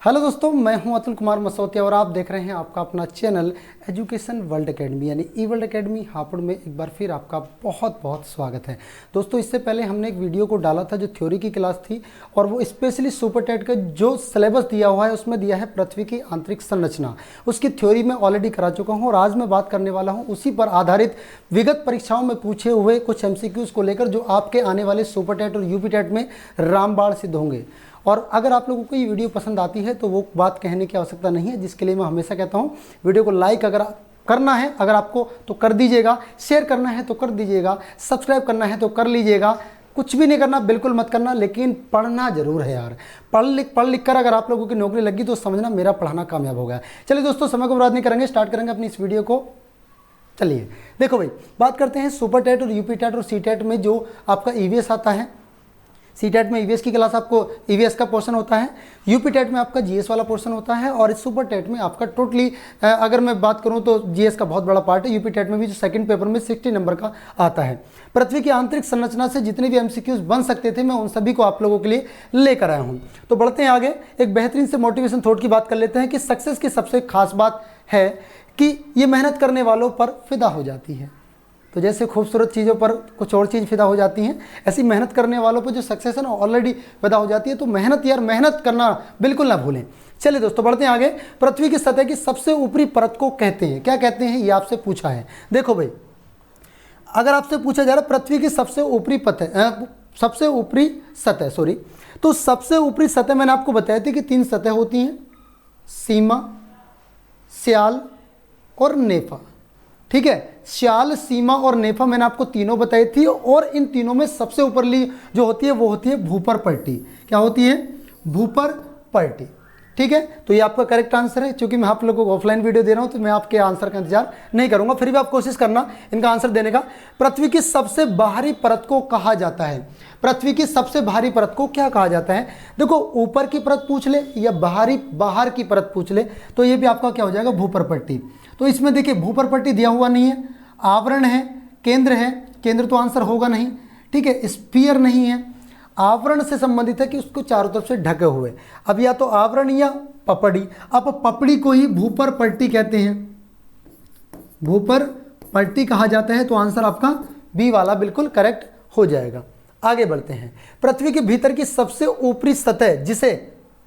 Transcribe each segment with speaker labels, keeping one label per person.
Speaker 1: Hello दोस्तों, मैं हूं अतुल कुमार मसौतिया और आप देख रहे हैं आपका अपना चैनल एजुकेशन वर्ल्ड एकेडमी यानी ई वर्ल्ड एकेडमी हापुड़ में। एक बार फिर आपका बहुत बहुत स्वागत है। दोस्तों, इससे पहले हमने एक वीडियो को डाला था जो थ्योरी की क्लास थी और वो स्पेशली सुपर टेट का जो सिलेबस दिया हुआ है उसमें दिया है पृथ्वी की आंतरिक संरचना। उसकी थ्योरी मैं ऑलरेडी करा चुका हूँ और आज मैं बात करने वाला हूँ उसी पर आधारित विगत परीक्षाओं में पूछे हुए कुछ MCQs को लेकर जो आपके आने वाले सुपर टेट और यूपी टेट में रामबाण सिद्ध होंगे। और अगर आप लोगों को ये वीडियो पसंद आती है तो वो बात कहने की आवश्यकता नहीं है, जिसके लिए मैं हमेशा कहता हूँ वीडियो को लाइक अगर करना है अगर आपको तो कर दीजिएगा, शेयर करना है तो कर दीजिएगा, सब्सक्राइब करना है तो कर लीजिएगा। कुछ भी नहीं करना, बिल्कुल मत करना, लेकिन पढ़ना जरूर है यार। पढ़ लिख कर अगर आप लोगों की नौकरी लगी तो समझना मेरा पढ़ाना कामयाब हो गया। चलिए दोस्तों, समय को बर्बाद नहीं करेंगे, स्टार्ट करेंगे अपनी इस वीडियो को। चलिए देखो भाई, बात करते हैं सुपर टेट और यूपी टेट और सी टेट में जो आपका EVS आता है। सी टेट में EVS की क्लास आपको EVS का पोर्शन होता है, यूपी टेट में आपका GS वाला पोर्शन होता है और इस सुपर टेट में आपका टोटली अगर मैं बात करूं तो GS का बहुत बड़ा पार्ट है। यूपी टेट में भी जो सेकंड पेपर में 60 नंबर का आता है। पृथ्वी की आंतरिक संरचना से जितने भी MCQs बन सकते थे मैं उन सभी को आप लोगों के लिए लेकर आया हूँ। तो बढ़ते हैं आगे, एक बेहतरीन से मोटिवेशन थॉट की बात कर लेते हैं कि सक्सेस की सबसे खास बात है कि ये मेहनत करने वालों पर फिदा हो जाती है। तो जैसे खूबसूरत चीज़ों पर कुछ और चीज़ फिदा हो जाती हैं, ऐसी मेहनत करने वालों पर जो सक्सेस है ना ऑलरेडी फिदा हो जाती है। तो मेहनत करना बिल्कुल ना भूलें। चलिए दोस्तों, बढ़ते हैं आगे। पृथ्वी की सतह की सबसे ऊपरी परत को कहते हैं, क्या कहते हैं, ये आपसे पूछा है। देखो भाई, अगर आपसे पूछा जा रहा है पृथ्वी की सबसे ऊपरी सतह तो सबसे ऊपरी सतह मैंने आपको बताया थी कि 3 सतह होती हैं, सीमा, स्याल और नेफा। ठीक है, स्याल, सीमा और नेफा मैंने आपको तीनों बताई थी और इन तीनों में सबसे ऊपरली जो होती है वो होती है भूपर पट्टी। क्या होती है? भूपर पट्टी। ठीक है, तो ये आपका करेक्ट आंसर है। क्योंकि मैं आप लोगों को ऑफलाइन वीडियो दे रहा हूं तो मैं आपके आंसर का इंतजार नहीं करूंगा, फिर भी आप कोशिश करना इनका आंसर देने का। पृथ्वी की सबसे बाहरी परत को कहा जाता है, पृथ्वी की सबसे बाहरी परत को क्या कहा जाता है? देखो, ऊपर की परत पूछ ले या बाहर की परत पूछ ले तो ये भी आपका क्या हो जाएगा? भूपर पट्टी। तो इसमें देखिए भूपर पट्टी दिया हुआ नहीं है, आवरण है, केंद्र है, केंद्र तो आंसर होगा नहीं। ठीक है, स्फीयर नहीं है, आवरण से संबंधित है कि उसको चारों तरफ से ढके हुए। अब या तो आवरण या पपड़ी। अब पपड़ी को ही भूपर पट्टी कहते हैं, भूपर पट्टी कहा जाता है। तो आंसर आपका बी वाला बिल्कुल करेक्ट हो जाएगा। आगे बढ़ते हैं। पृथ्वी के भीतर की सबसे ऊपरी सतह जिसे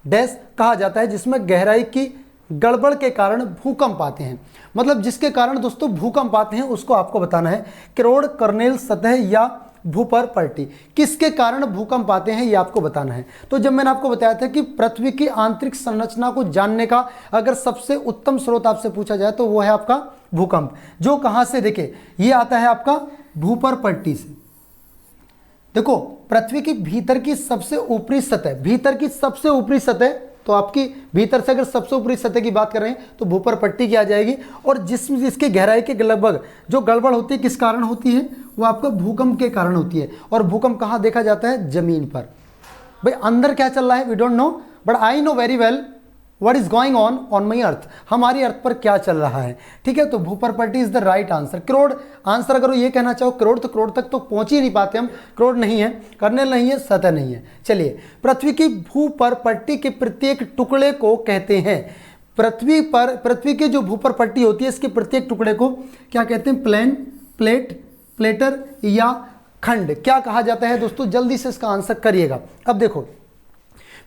Speaker 1: डैश कहा जाता है, जिसमें गहराई की गड़बड़ के कारण भूकंप आते हैं। मतलब जिसके कारण दोस्तों भूकंप आते हैं उसको आपको बताना है। क्रोड, कर्नेल सतह या भूपर पट्टी, किसके कारण भूकंप आते हैं ये आपको बताना है। तो जब मैंने आपको बताया था कि पृथ्वी की आंतरिक संरचना को जानने का अगर सबसे उत्तम स्रोत आपसे पूछा जाए तो वो है आपका भूकंप। जो कहां से, देखिए ये आता है आपका भूपर पट्टी से। देखो, पृथ्वी की भीतर की सबसे ऊपरी सतह, भीतर की सबसे ऊपरी सतह, तो आपकी भीतर से अगर सबसे ऊपरी सतह की बात कर रहे हैं तो भूपर पट्टी की आ जाएगी। और जिसकी गहराई के लगभग जो गड़बड़ होती है किस कारण होती है? वो आपका भूकंप के कारण होती है। और भूकंप कहाँ देखा जाता है? जमीन पर। भाई अंदर क्या चल रहा है we don't know, but I know very well what is going on my earth, हमारी अर्थ पर क्या चल रहा है। ठीक है, तो भूपर पट्टी is the right answer. Correct answer अगर ये कहना चाहो क्रोड, तो क्रोड तक तो पहुंच ही नहीं पाते हम। क्रोड नहीं है, कर्नेल नहीं है, सतह नहीं है। चलिए, पृथ्वी की भूपर पट्टी के प्रत्येक टुकड़े को कहते हैं, पृथ्वी की जो भूपर पट्टी होती है इसके प्रत्येक टुकड़े को क्या कहते हैं? प्लेन, प्लेट, प्लेटर या खंड क्या कहा जाता है? दोस्तों जल्दी से इसका आंसर करिएगा। अब देखो,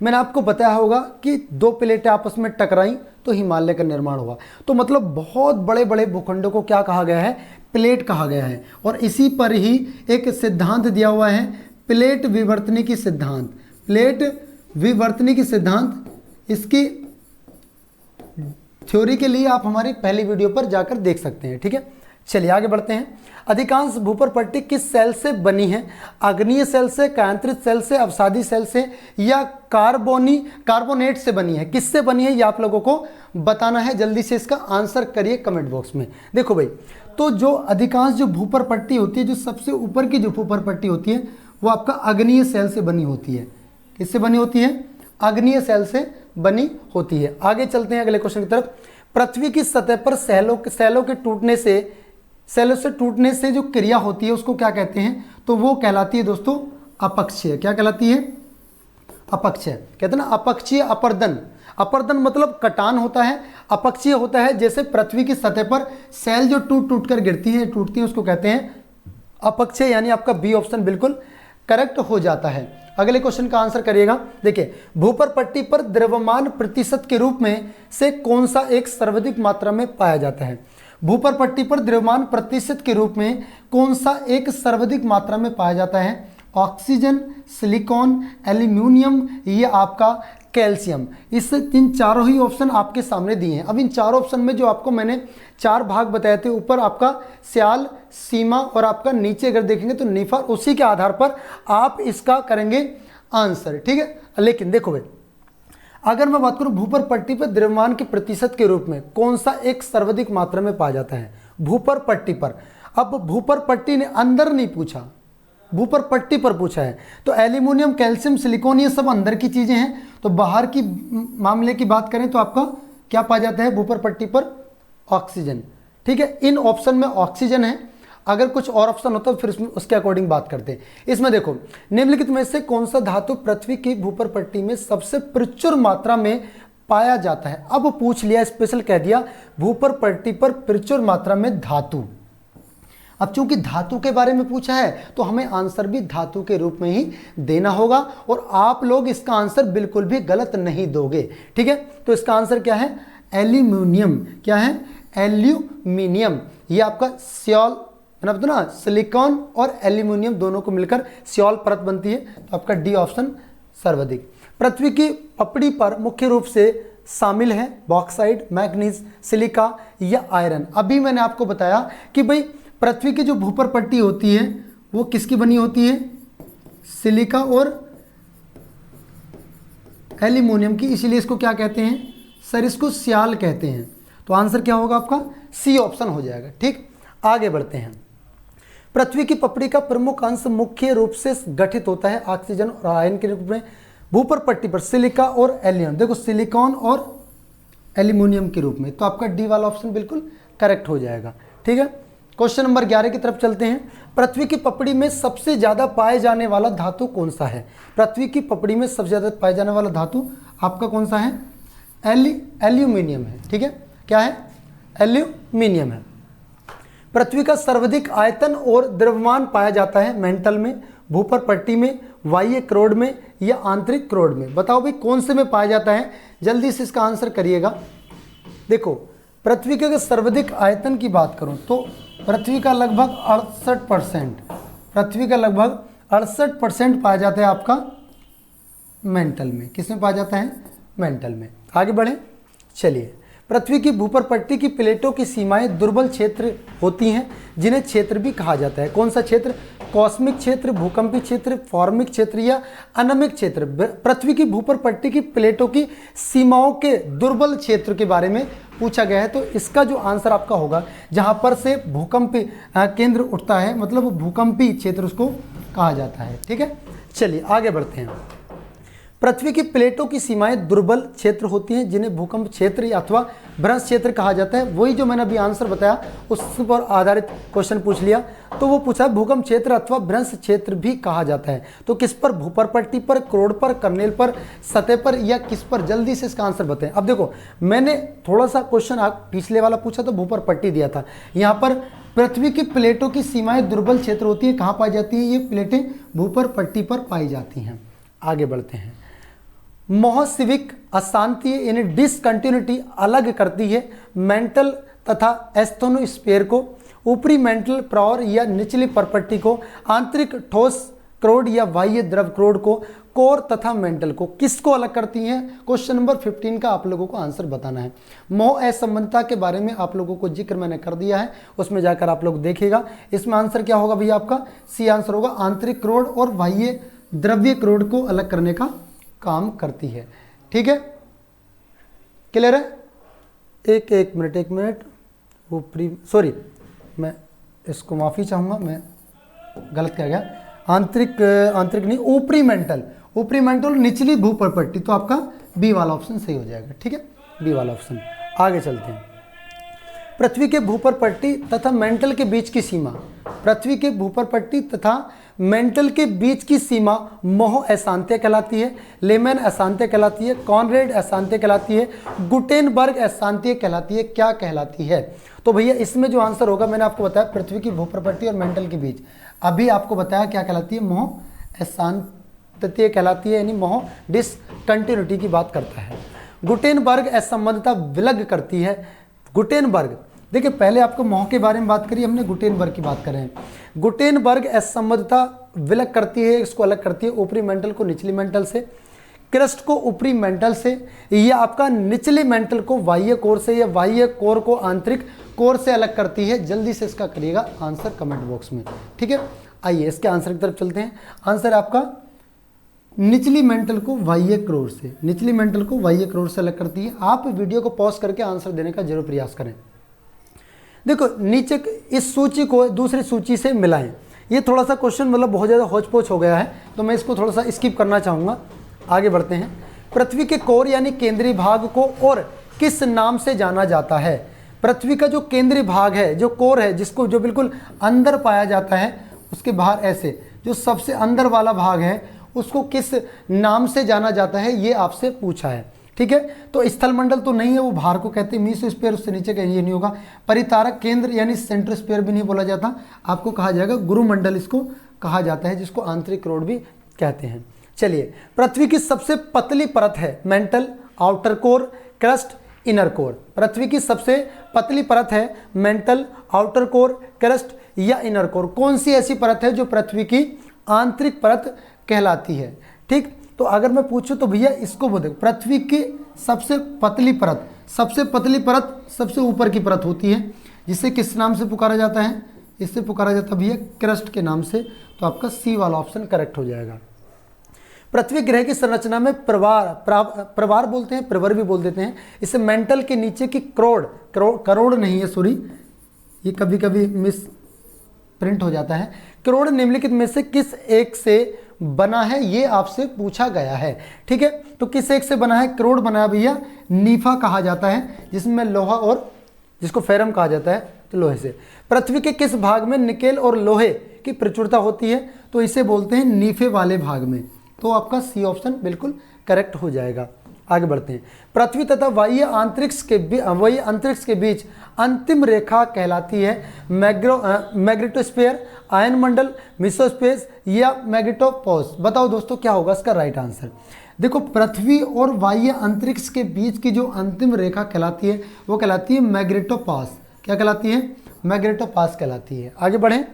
Speaker 1: मैंने आपको बताया होगा कि 2 प्लेटें आपस में टकराई तो हिमालय का निर्माण हुआ। तो मतलब बहुत बड़े बड़े भूखंडों को क्या कहा गया है? प्लेट कहा गया है। और इसी पर ही एक सिद्धांत दिया हुआ है, प्लेट विवर्तनिकी सिद्धांत। प्लेट विवर्तनिकी सिद्धांत, इसकी थ्योरी के लिए आप हमारी पहली वीडियो पर जाकर देख सकते हैं। ठीक है, चलिए आगे बढ़ते हैं। अधिकांश भूपर पट्टी किस सेल से बनी है? अग्नीय सेल से, कायांतरित सेल से, अवसादी सेल से या कार्बोनेट से बनी है? किससे बनी है ये आप लोगों को बताना है। जल्दी से इसका आंसर करिए कमेंट बॉक्स में। देखो भाई, तो जो अधिकांश जो भूपर पट्टी होती है, जो सबसे ऊपर की जो भूपर पट्टी होती है वो आपका अग्नीय सेल से बनी होती है। किससे बनी होती है? अग्नीय सेल से बनी होती है। आगे चलते हैं अगले क्वेश्चन की तरफ। पृथ्वी की सतह पर सेलों से टूटने से जो क्रिया होती है उसको क्या कहते हैं? तो वो कहलाती है दोस्तों अपक्षय। क्या कहलाती है? अपक्षय, कहते हैं ना अपक्षीय अपर्दन। अपर्दन मतलब कटान होता है, अपक्षीय होता है जैसे पृथ्वी की सतह पर सेल जो टूट टूट कर गिरती हैं टूटती हैं उसको कहते हैं अपक्षय, यानी आपका बी ऑप्शन बिल्कुल करेक्ट हो जाता है। अगले क्वेश्चन का आंसर करिएगा। देखिए, भूपर पट्टी पर द्रव्यमान प्रतिशत के रूप में से कौन सा एक सर्वाधिक मात्रा में पाया जाता है? भूपर पट्टी पर द्रव्यमान प्रतिशत के रूप में कौन सा एक सर्वाधिक मात्रा में पाया जाता है? ऑक्सीजन, सिलिकॉन, एल्यूमिनियम, ये आपका कैल्शियम। इस इन चारों ही ऑप्शन आपके सामने दिए हैं। अब इन चारों ऑप्शन में जो आपको मैंने 4 भाग बताए थे, ऊपर आपका स्याल, सीमा और आपका नीचे अगर देखेंगे तो नेफा, उसी के आधार पर आप इसका करेंगे आंसर, ठीक है। लेकिन देखो भाई, अगर मैं बात करूं भूपर पट्टी पर द्रव्यमान के प्रतिशत के रूप में कौन सा एक सर्वाधिक मात्रा में पाया जाता है भूपर पट्टी पर। अब भूपर पट्टी ने अंदर नहीं पूछा, भूपर पट्टी पर पूछा है, तो एल्यूमिनियम, कैल्शियम, सिलिकॉन ये सब अंदर की चीजें हैं। तो बाहर की मामले की बात करें तो आपका क्या पाया जाता है भूपर पट्टी पर? ऑक्सीजन, ठीक है। इन ऑप्शन में ऑक्सीजन है, अगर कुछ और ऑप्शन होता तो फिर उसके अकॉर्डिंग बात करते हैं। इसमें देखो, निम्नलिखित में से कौन सा धातु पृथ्वी की भूपर पट्टी में सबसे प्रचुर मात्रा में पाया जाता है? अब पूछ लिया, स्पेशल कह दिया भूपर पट्टी पर प्रचुर मात्रा में धातु। अब चूंकि धातु के बारे में पूछा है तो हमें आंसर भी धातु के रूप में ही देना होगा, और आप लोग इसका आंसर बिल्कुल भी गलत नहीं दोगे, ठीक है। तो इसका आंसर क्या है? एल्यूमिनियम। क्या है? एल्यूमिनियम। ये आपका स्योल, मैंने बताया ना, सिलिकॉन और एल्यूमिनियम दोनों को मिलकर स्योल परत बनती है, तो आपका डी ऑप्शन सर्वाधिक। पृथ्वी की पपड़ी पर मुख्य रूप से शामिल है बॉक्साइट, मैग्नीज, सिलिका या आयरन। अभी मैंने आपको बताया कि भाई पृथ्वी की जो भूपर पट्टी होती है वो किसकी बनी होती है? सिलिका और एल्यूमिनियम की, इसीलिए इसको क्या कहते हैं सर? इसको स्याल कहते हैं। तो आंसर क्या होगा आपका? सी ऑप्शन हो जाएगा, ठीक। आगे बढ़ते हैं। पृथ्वी की पपड़ी का प्रमुख अंश मुख्य रूप से गठित होता है ऑक्सीजन और आयरन के रूप में। भूपर पट्टी पर सिलिका और एल्यूमिनियम, देखो सिलिकॉन और एल्यूमिनियम के रूप में, तो आपका डी वाला ऑप्शन बिल्कुल करेक्ट हो जाएगा, ठीक है। क्वेश्चन नंबर 11 की तरफ चलते हैं। पृथ्वी की पपड़ी में सबसे ज्यादा पाए जाने वाला धातु कौन सा है? पृथ्वी की पपड़ी में सबसे ज्यादा पाए जाने वाला धातु आपका कौन सा है? एल्यूमिनियम है, ठीक है। क्या है? एल्यूमिनियम है। पृथ्वी का सर्वाधिक आयतन और द्रव्यमान पाया जाता है मेंटल में, भूपर पट्टी में, बाह्य क्रोड में या आंतरिक क्रोड में? बताओ भाई कौन से में पाया जाता है? जल्दी से इसका आंसर करिएगा। देखो, पृथ्वी के अगर सर्वाधिक आयतन की बात करूं तो पृथ्वी का लगभग 68%, पृथ्वी का लगभग 68% पाया जाता है आपका मेंटल में। किसमें पाया जाता है? मेंटल में। आगे बढ़े, चलिए। पृथ्वी की भूपर पट्टी की प्लेटों की सीमाएं दुर्बल क्षेत्र होती हैं, जिन्हें क्षेत्र भी कहा जाता है। कौन सा क्षेत्र? कॉस्मिक क्षेत्र, भूकंपी क्षेत्र, फॉर्मिक क्षेत्र या अनमिक क्षेत्र? पृथ्वी की भूपर पट्टी की प्लेटों की सीमाओं के दुर्बल क्षेत्र के बारे में पूछा गया है, तो इसका जो आंसर आपका होगा, जहां पर से भूकंपी केंद्र उठता है, मतलब भूकंपी क्षेत्र उसको कहा जाता है, ठीक है। चलिए आगे बढ़ते हैं। पृथ्वी की प्लेटों की सीमाएं दुर्बल क्षेत्र होती हैं, जिन्हें भूकंप क्षेत्र अथवा भ्रंश क्षेत्र कहा जाता है। वही जो मैंने अभी आंसर बताया उस पर आधारित क्वेश्चन पूछ लिया, तो वो पूछा भूकंप क्षेत्र अथवा भ्रंश क्षेत्र भी कहा जाता है। तो किस पर? भूपर पट्टी पर, क्रोड पर, कर्नेल पर, सतह पर या किस पर? जल्दी से इसका आंसर बताएं। अब देखो, मैंने थोड़ा सा क्वेश्चन पिछले वाला पूछा तो भूपर पट्टी दिया था, यहाँ पर पृथ्वी की प्लेटों की सीमाएं दुर्बल क्षेत्र होती है। कहाँ पाई जाती है ये प्लेटें? भूपर पट्टी पर पाई जाती हैं। आगे बढ़ते हैं। मौसिविक अशांति यानी डिसकंटिन्यूटी अलग करती है मेंटल तथा एस्थेनोस्फीयर को। ऊपरी मेंटल प्रौर या निचली परपट्टी को, आंतरिक ठोस क्रोड या बाह्य द्रव क्रोड को, कोर तथा मेंटल को। किसको अलग करती हैं? क्वेश्चन नंबर 15 का आप लोगों को आंसर बताना है। मोह असंबंधता के बारे में आप लोगों को जिक्र मैंने कर दिया है, उसमें जाकर आप लोग देखिएगा। इसमें आंसर क्या होगा भैया? आपका सी आंसर होगा। आंतरिक क्रोड और बाह्य द्रव्य क्रोड को अलग करने का काम करती है, ठीक है। क्लियर है? एक मिनट ऊपरी, सॉरी मैं इसको माफ़ी चाहूँगा, मैं गलत कह गया। आंतरिक नहीं, ऊपरी मेंटल निचली भूपर पट्टी, तो आपका बी वाला ऑप्शन सही हो जाएगा, ठीक है, बी वाला ऑप्शन। आगे चलते हैं। पृथ्वी के भूपर पट्टी तथा मेंटल के बीच की सीमा, पृथ्वी के भूपर पट्टी तथा मेंटल के बीच की सीमा मोह अशांत्य कहलाती है, लेमैन अशांत्य कहलाती है, कॉनरेड अशांत्य कहलाती है, गुटेनबर्ग अशांत्य कहलाती है। क्या कहलाती है? तो भैया इसमें जो आंसर होगा, मैंने आपको बताया पृथ्वी की भूप्रपट्टी और मेंटल के बीच, अभी आपको बताया क्या कहलाती है, मोह अशांत्य कहलाती है, यानी मोह डिसकंटिन्यूटी की बात करता है। गुटेनबर्ग असंबद्धता विलग करती है। गुटेनबर्ग, देखिए पहले आपको मोह के बारे में बात करी हमने, गुटेनबर्ग की बात करें। गुटेनबर्ग असंबद्धता विलग करती है, इसको अलग करती है ऊपरी मेंटल को निचली मेंटल से, क्रस्ट को ऊपरी मेंटल से, या आपका निचले मेंटल को बाह्य कोर से, या बाह्य कोर को आंतरिक कोर से अलग करती है। जल्दी से इसका करिएगा आंसर कमेंट बॉक्स में, ठीक है। आइए इसके आंसर की तरफ चलते हैं। आंसर आपका निचली मेंटल को बाह्य कोर से, निचली मेंटल को बाह्य कोर से अलग करती है। आप वीडियो को पॉज करके आंसर देने का जरूर प्रयास करें। देखो नीचे इस सूची को दूसरी सूची से मिलाएं। ये थोड़ा सा क्वेश्चन मतलब बहुत ज़्यादा होच पोच हो गया है, तो मैं इसको थोड़ा सा स्किप करना चाहूँगा। आगे बढ़ते हैं। पृथ्वी के कोर यानी केंद्रीय भाग को और किस नाम से जाना जाता है? पृथ्वी का जो केंद्रीय भाग है, जो कोर है, जिसको जो बिल्कुल अंदर पाया जाता है, उसके बाहर ऐसे जो सबसे अंदर वाला भाग है, उसको किस नाम से जाना जाता है, ये आपसे पूछा है, ठीक है। तो स्थलमंडल तो नहीं है, वो भार को कहते हैं। मीसोस्फीयर उससे नीचे कहीं ये नहीं होगा। परितारक केंद्र यानी सेंट्रोस्फीयर भी नहीं बोला जाता, आपको कहा जाएगा गुरुमंडल, इसको कहा जाता है, जिसको आंतरिक रोड भी कहते हैं। चलिए, पृथ्वी की सबसे पतली परत है mantle, outer core, crust, inner core. पृथ्वी की सबसे पतली परत है मेंटल, आउटर कोर, क्रस्ट या इनर कोर। कौन सी ऐसी परत है जो पृथ्वी की आंतरिक परत कहलाती है? ठीक, तो अगर मैं पूछूं तो भैया इसको बोलते, पृथ्वी की सबसे पतली परत, सबसे पतली परत सबसे ऊपर की परत होती है, जिसे किस नाम से पुकारा जाता है? इससे पुकारा जाता है भैया क्रस्ट के नाम से। तो आपका सी वाला ऑप्शन करेक्ट हो जाएगा। पृथ्वी ग्रह की संरचना में प्रवार बोलते हैं, प्रवर भी बोल देते हैं। इसे मेंटल के नीचे की करोड़ नहीं है, सॉरी, ये कभी कभी मिस प्रिंट हो जाता है। करोड़ निम्नलिखित में से किस एक से बना है, ये आपसे पूछा गया है, ठीक है। तो किस एक से बना है? करोड़ बना है भैया नीफा कहा जाता है, जिसमें लोहा और जिसको फेरम कहा जाता है, तो लोहे से। पृथ्वी के किस भाग में निकेल और लोहे की प्रचुरता होती है? तो इसे बोलते हैं नीफे वाले भाग में। तो आपका सी ऑप्शन बिल्कुल करेक्ट हो जाएगा। आगे बढ़ते हैं। पृथ्वी तथा बाह्य अंतरिक्ष के बीच अंतिम रेखा कहलाती है मैग्नेटोस्फीयर, आयन मंडल, मेसोस्पेस या मैग्नेटोपोस। बताओ दोस्तों क्या होगा इसका राइट आंसर? देखो, पृथ्वी और बाह्य अंतरिक्ष के बीच की जो अंतिम रेखा कहलाती है, वो कहलाती है मैग्नेटोपास। क्या कहलाती है? मैग्नेटोपास कहलाती है। आगे बढ़ें।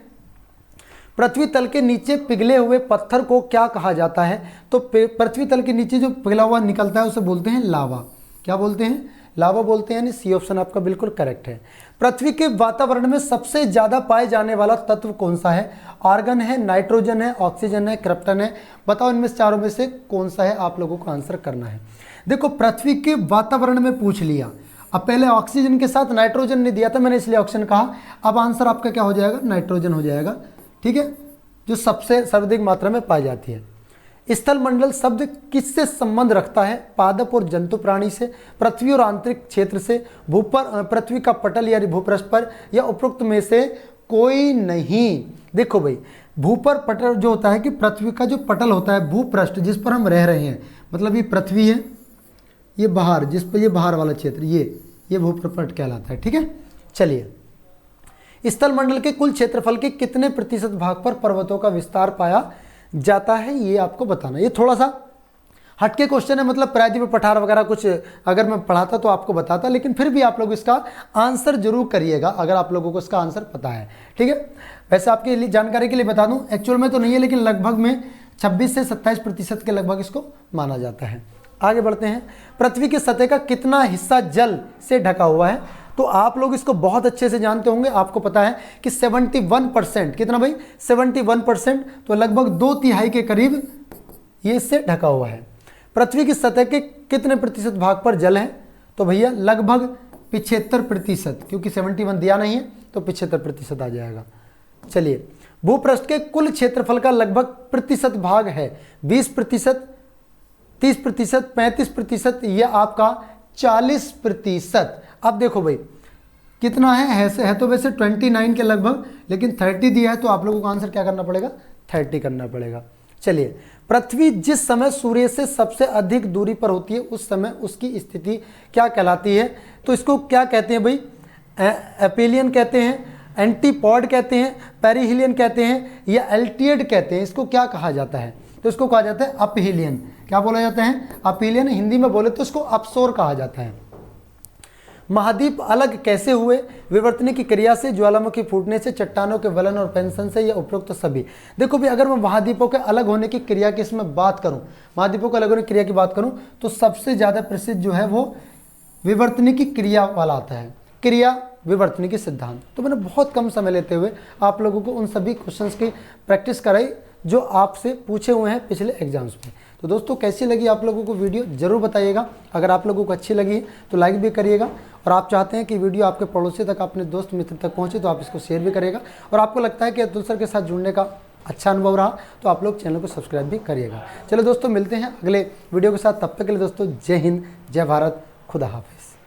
Speaker 1: पृथ्वी तल के नीचे पिघले हुए पत्थर को क्या कहा जाता है? तो पृथ्वी तल के नीचे जो पिघला हुआ निकलता है उसे बोलते हैं लावा। क्या बोलते हैं? लावा बोलते हैं, यानी सी ऑप्शन आपका बिल्कुल करेक्ट है। पृथ्वी के वातावरण में सबसे ज्यादा पाए जाने वाला तत्व कौन सा है? आर्गन है, नाइट्रोजन है, ऑक्सीजन है, क्रिप्टन है। बताओ इनमें से चारों में से कौन सा है, आप लोगों को आंसर करना है। देखो, पृथ्वी के वातावरण में पूछ लिया, अब पहले ऑक्सीजन के साथ नाइट्रोजन ने दिया था, मैंने इसलिए ऑक्सीजन कहा। अब आंसर आपका क्या हो जाएगा? नाइट्रोजन हो जाएगा, ठीक है, जो सबसे सर्वाधिक मात्रा में पाई जाती है। स्थल मंडल शब्द किससे संबंध रखता है? पादप और जंतु प्राणी से, पृथ्वी और आंतरिक क्षेत्र से, पृथ्वी का पटल यानी भूपृष्ठ पर, या उपरोक्त में से कोई नहीं। देखो भाई, भूपर पटल जो होता है कि पृथ्वी का जो पटल होता है, भूपृष्ठ जिस पर हम रह रहे हैं, मतलब ये पृथ्वी है, ये बाहर, जिस पर ये बाहर वाला क्षेत्र, ये भूपृष्ठ कहलाता है, ठीक है। चलिए, स्थल मंडल के कुल क्षेत्रफल के कितने प्रतिशत भाग पर पर्वतों का विस्तार पाया जाता है, ये आपको बताना। ये थोड़ा सा हटके क्वेश्चन है, मतलब प्रायद्वीप पठार वगैरह कुछ अगर मैं पढ़ाता तो आपको बताता, लेकिन फिर भी आप लोग इसका आंसर जरूर करिएगा अगर आप लोगों को इसका आंसर पता है, ठीक है। वैसे आपके लिए जानकारी के लिए बता दूं, एक्चुअल में तो नहीं है, लेकिन लगभग में 26 से 27% के लगभग इसको माना जाता है। आगे बढ़ते हैं। पृथ्वी की सतह का कितना हिस्सा जल से ढका हुआ है? तो आप लोग इसको बहुत अच्छे से जानते होंगे, आपको पता है कि 71%, कितना भाई? 71%, तो लगभग 2/3 के करीब ये इससे ढका हुआ है। पृथ्वी की सतह के कितने प्रतिशत भाग पर जल है? तो भैया लगभग 75%, क्योंकि 71 दिया नहीं है तो 75% आ जाएगा। चलिए, भूपृष्ठ के कुल क्षेत्रफल का लगभग प्रतिशत भाग है 20%, 30%, 35% या आपका 40%। अब देखो भाई कितना है तो वैसे 29 के लगभग, लेकिन 30 दिया है, तो आप लोगों को आंसर क्या करना पड़ेगा? 30 करना पड़ेगा। चलिए, पृथ्वी जिस समय सूर्य से सबसे अधिक दूरी पर होती है उस समय उसकी स्थिति क्या कहलाती है? तो इसको क्या कहते हैं भाई? एपिलियन कहते हैं, एंटीपॉड कहते हैं, पेरिहिलियन कहते हैं या एल्टिएड कहते हैं। इसको क्या कहा जाता है? तो इसको कहा जाता है अपहिलियन। क्या बोला जाता है? अपहिलियन। हिंदी में बोले तो इसको अपसोर कहा जाता है। महाद्वीप अलग कैसे हुए? विवर्तन की क्रिया से, ज्वालामुखी फूटने से, चट्टानों के वलन और पेंशन से, या उपरोक्त तो सभी। देखो भी, अगर मैं महाद्वीपों के अलग होने की क्रिया की इसमें बात करूं, महाद्वीपों के अलग होने की क्रिया की बात करूं, तो सबसे ज़्यादा प्रसिद्ध जो है वो विवर्तन की क्रिया वाला आता है, क्रिया विवर्तन की सिद्धांत। तो मैंने बहुत कम समय लेते हुए आप लोगों को उन सभी क्वेश्चंस की प्रैक्टिस कराई जो आपसे पूछे हुए हैं पिछले एग्जाम्स में। तो दोस्तों, कैसी लगी आप लोगों को वीडियो ज़रूर बताइएगा। अगर आप लोगों को अच्छी लगी तो लाइक भी करिएगा, और आप चाहते हैं कि वीडियो आपके पड़ोसी तक, अपने दोस्त मित्र तक पहुंचे तो आप इसको शेयर भी करिएगा। और आपको लगता है कि अतुल सर के साथ जुड़ने का अच्छा अनुभव रहा तो आप लोग चैनल को सब्सक्राइब भी करिएगा। चलो दोस्तों, मिलते हैं अगले वीडियो के साथ। तब तक के लिए दोस्तों, जय हिंद, जय भारत, खुदा हाफिज़।